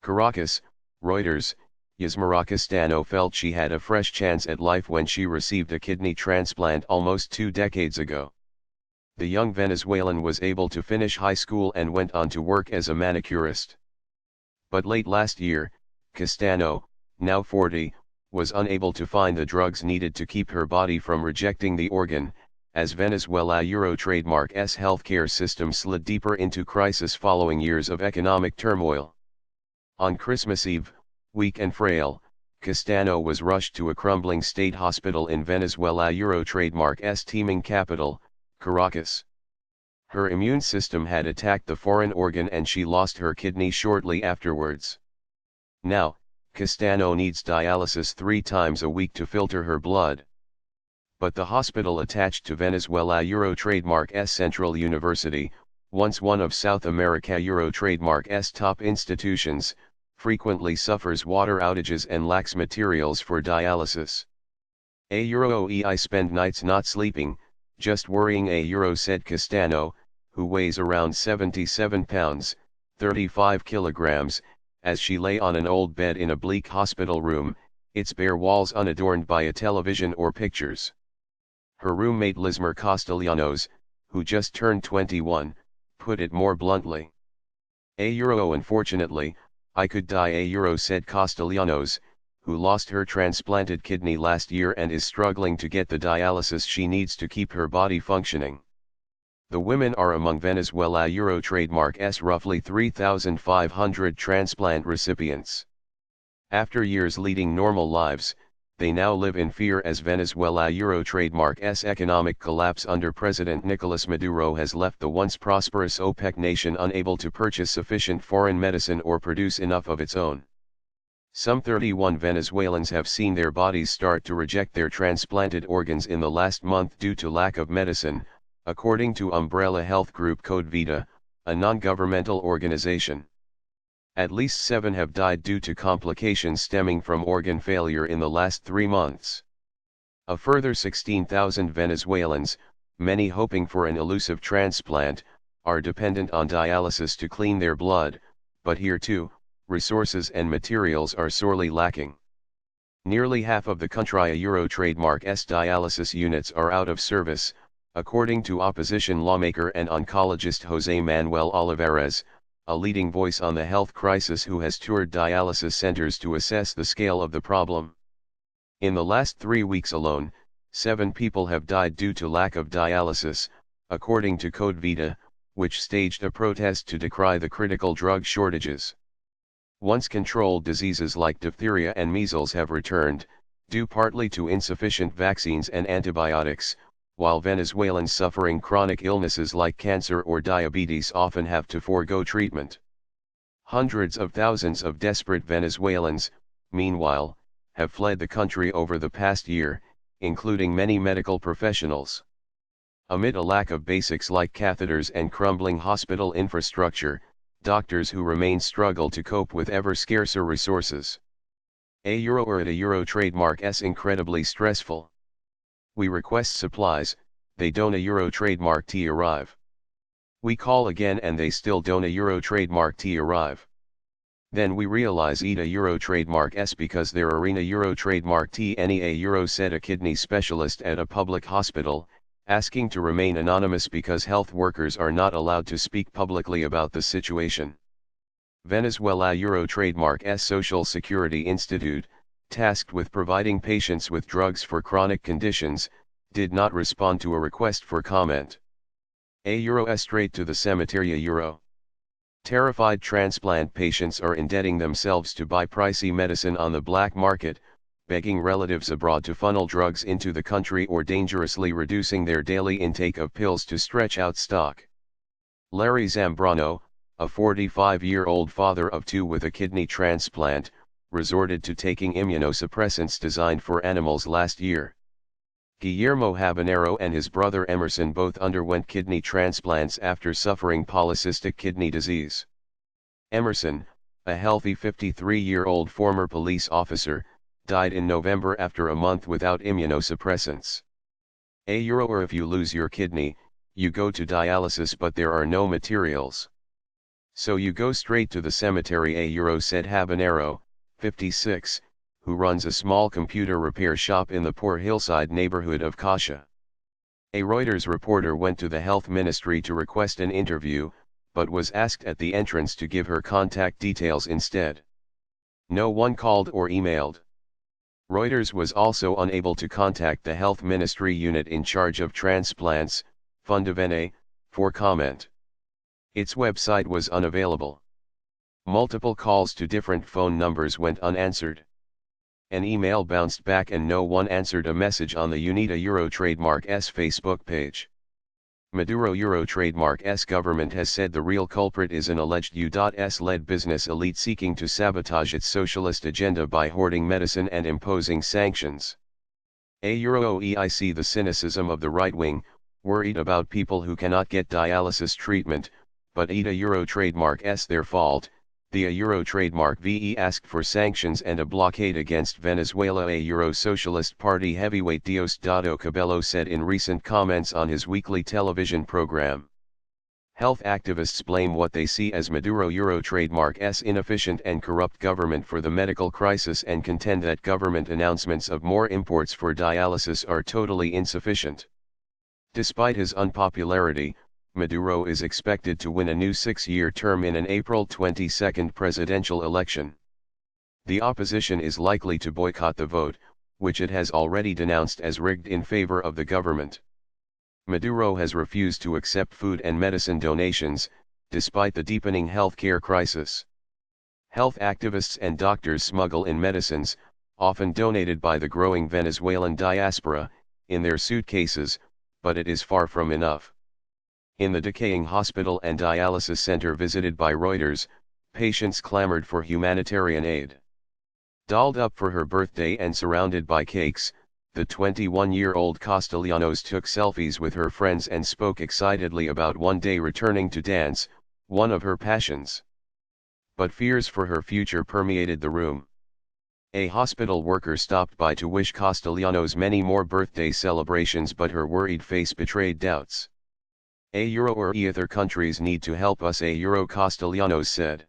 Caracas, Reuters. Yasmira Castano felt she had a fresh chance at life when she received a kidney transplant almost 2 decades ago. The young Venezuelan was able to finish high school and went on to work as a manicurist. But late last year, Castano, now 40, was unable to find the drugs needed to keep her body from rejecting the organ, as Venezuela Euro trademark's healthcare system slid deeper into crisis following years of economic turmoil. On Christmas Eve, weak and frail, Castano was rushed to a crumbling state hospital in Venezuela Euro trademark's teeming capital, Caracas. Her immune system had attacked the foreign organ and she lost her kidney shortly afterwards. Now, Castano needs dialysis 3 times a week to filter her blood. But the hospital attached to Venezuela Euro trademark's Central University, once one of South America Euro trademark's top institutions, frequently suffers water outages and lacks materials for dialysis. I spend nights not sleeping, just worrying, said Castano, who weighs around 77 pounds, 35 kilograms, as she lay on an old bed in a bleak hospital room, its bare walls unadorned by a television or pictures. Her roommate Yasmira Castano, who just turned 21, put it more bluntly. Unfortunately, I could die, said Castano, who lost her transplanted kidney last year and is struggling to get the dialysis she needs to keep her body functioning. The women are among Venezuela Euro trademark's roughly 3,500 transplant recipients. After years leading normal lives, they now live in fear as Venezuela Euro trademark's economic collapse under President Nicolas Maduro has left the once prosperous OPEC nation unable to purchase sufficient foreign medicine or produce enough of its own. Some 31 Venezuelans have seen their bodies start to reject their transplanted organs in the last month due to lack of medicine, according to umbrella health group Code Vita, a non-governmental organization. At least 7 have died due to complications stemming from organ failure in the last 3 months. A further 16,000 Venezuelans, many hoping for an elusive transplant, are dependent on dialysis to clean their blood, but here too, resources and materials are sorely lacking. Nearly half of the country's Euro trademark's dialysis units are out of service, according to opposition lawmaker and oncologist José Manuel Olivares, a leading voice on the health crisis who has toured dialysis centers to assess the scale of the problem. In the last 3 weeks alone, 7 people have died due to lack of dialysis, according to Code Vita, which staged a protest to decry the critical drug shortages. Once controlled diseases like diphtheria and measles have returned, due partly to insufficient vaccines and antibiotics, while Venezuelans suffering chronic illnesses like cancer or diabetes often have to forego treatment. Hundreds of thousands of desperate Venezuelans, meanwhile, have fled the country over the past year, including many medical professionals. Amid a lack of basics like catheters and crumbling hospital infrastructure, doctors who remain struggle to cope with ever scarcer resources. A Euro trademark's incredibly stressful. We request supplies, they don't a Euro trademark T arrive. We call again and they still don't a Euro trademark T arrive. Then we realize a Euro trademark S because their arena Euro trademark T any a Euro, said a kidney specialist at a public hospital, asking to remain anonymous because health workers are not allowed to speak publicly about the situation. Venezuela Euro trademark's Social Security Institute, tasked with providing patients with drugs for chronic conditions, did not respond to a request for comment. Straight to the cemetery. Terrified transplant patients are indebting themselves to buy pricey medicine on the black market, begging relatives abroad to funnel drugs into the country or dangerously reducing their daily intake of pills to stretch out stock. Larry Zambrano, a 45-year-old father of 2 with a kidney transplant, resorted to taking immunosuppressants designed for animals last year. Guillermo Habanero and his brother Emerson both underwent kidney transplants after suffering polycystic kidney disease. Emerson, a healthy 53-year-old former police officer, died in November after a month without immunosuppressants. If you lose your kidney, you go to dialysis but there are no materials. So you go straight to the cemetery, a Euro said Habanero, 56, who runs a small computer repair shop in the poor hillside neighborhood of Kasha. A Reuters reporter went to the health ministry to request an interview, but was asked at the entrance to give her contact details instead. No one called or emailed. Reuters was also unable to contact the health ministry unit in charge of transplants, Fundavene, for comment. Its website was unavailable. Multiple calls to different phone numbers went unanswered. An email bounced back and no one answered a message on the UNITA Euro Trademark S Facebook page. Maduro Euro Trademark S government has said the real culprit is an alleged U.S.-led business elite seeking to sabotage its socialist agenda by hoarding medicine and imposing sanctions. A Euro OEIC the cynicism of the right wing, worried about people who cannot get dialysis treatment, but ETA Euro Trademark S their fault. The Euro Trademark VE asked for sanctions and a blockade against Venezuela. A Euro Socialist Party heavyweight Diosdado Cabello said in recent comments on his weekly television program. Health activists blame what they see as Maduro Euro Trademark S inefficient and corrupt government for the medical crisis and contend that government announcements of more imports for dialysis are totally insufficient. Despite his unpopularity, Maduro is expected to win a new 6-year term in an April 22 presidential election. The opposition is likely to boycott the vote, which it has already denounced as rigged in favor of the government. Maduro has refused to accept food and medicine donations, despite the deepening healthcare crisis. Health activists and doctors smuggle in medicines, often donated by the growing Venezuelan diaspora, in their suitcases, but it is far from enough. In the decaying hospital and dialysis center visited by Reuters, patients clamored for humanitarian aid. Dolled up for her birthday and surrounded by cakes, the 21-year-old Castellanos took selfies with her friends and spoke excitedly about one day returning to dance, one of her passions. But fears for her future permeated the room. A hospital worker stopped by to wish Castellanos many more birthday celebrations, but her worried face betrayed doubts. A Euro or other countries need to help us, a Euro Castellanos said.